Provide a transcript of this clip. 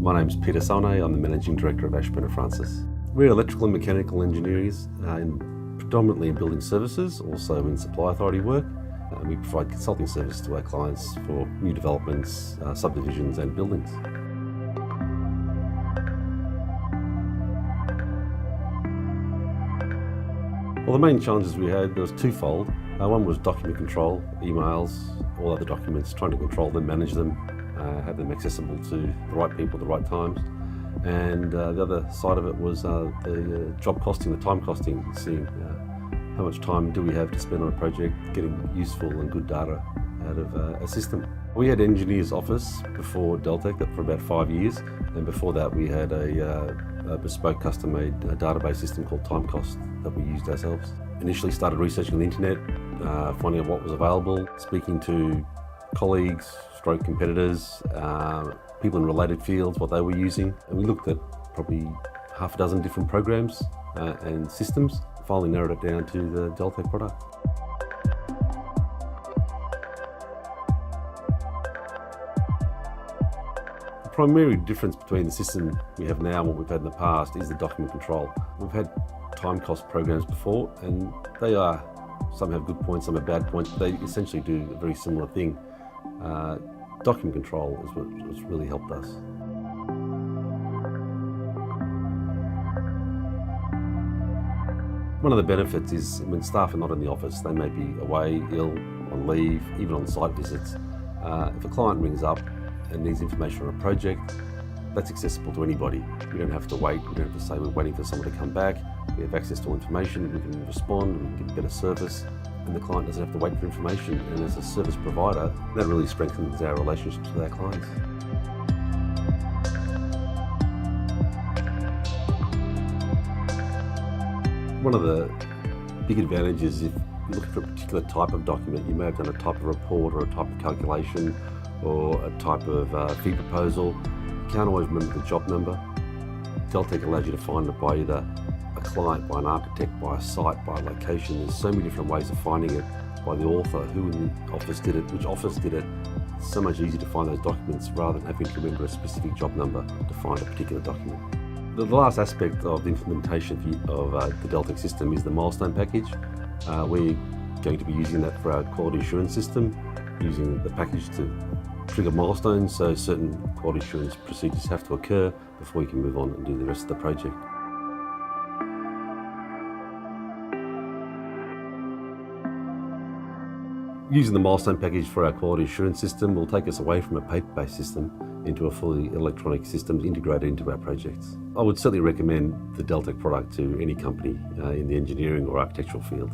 My name's Peter Salne. I'm the Managing Director of Ashburner Francis. We're electrical and mechanical engineers, predominantly in building services, also in supply authority work. We provide consulting service to our clients for new developments, subdivisions and buildings. Well, the main challenges we had, there was twofold. One was document control, emails, all other documents, trying to control them, manage them, have them accessible to the right people at the right times. And the other side of it was the job costing, the time costing, seeing how much time do we have to spend on a project, getting useful and good data out of a system. We had engineers' office before Deltek for about 5 years, and before that we had a bespoke custom-made database system called Timecost that we used ourselves. Initially started researching on the internet, finding out what was available, speaking to colleagues, stroke competitors, people in related fields, what they were using. And we looked at probably half a dozen different programs and systems, finally narrowed it down to the Deltek product. The primary difference between the system we have now and what we've had in the past is the document control. We've had time cost programs before, and some have good points, some have bad points, but they essentially do a very similar thing. Document control is what's really helped us. One of the benefits is when staff are not in the office, they may be away, ill, on leave, even on site visits. If a client rings up and needs information on a project, that's accessible to anybody. We don't have to wait, we don't have to say we're waiting for someone to come back. We have access to information, we can respond, we can get better service, and the client doesn't have to wait for information. And as a service provider, that really strengthens our relationships with our clients. One of the big advantages, if you're looking for a particular type of document, you may have done a type of report or a type of calculation or a type of fee proposal. You can't always remember the job number. Deltek allows you to find it by either a client, by an architect, by a site, by a location. There's so many different ways of finding it, by the author, who in the office did it, which office did it. It's so much easier to find those documents rather than having to remember a specific job number to find a particular document. The last aspect of the implementation of the Deltek system is the milestone package. We're going to be using that for our quality assurance system, using the package to trigger milestones, so certain quality assurance procedures have to occur before we can move on and do the rest of the project. Using the milestone package for our quality assurance system will take us away from a paper-based system into a fully electronic system integrated into our projects. I would certainly recommend the Deltek product to any company in the engineering or architectural field.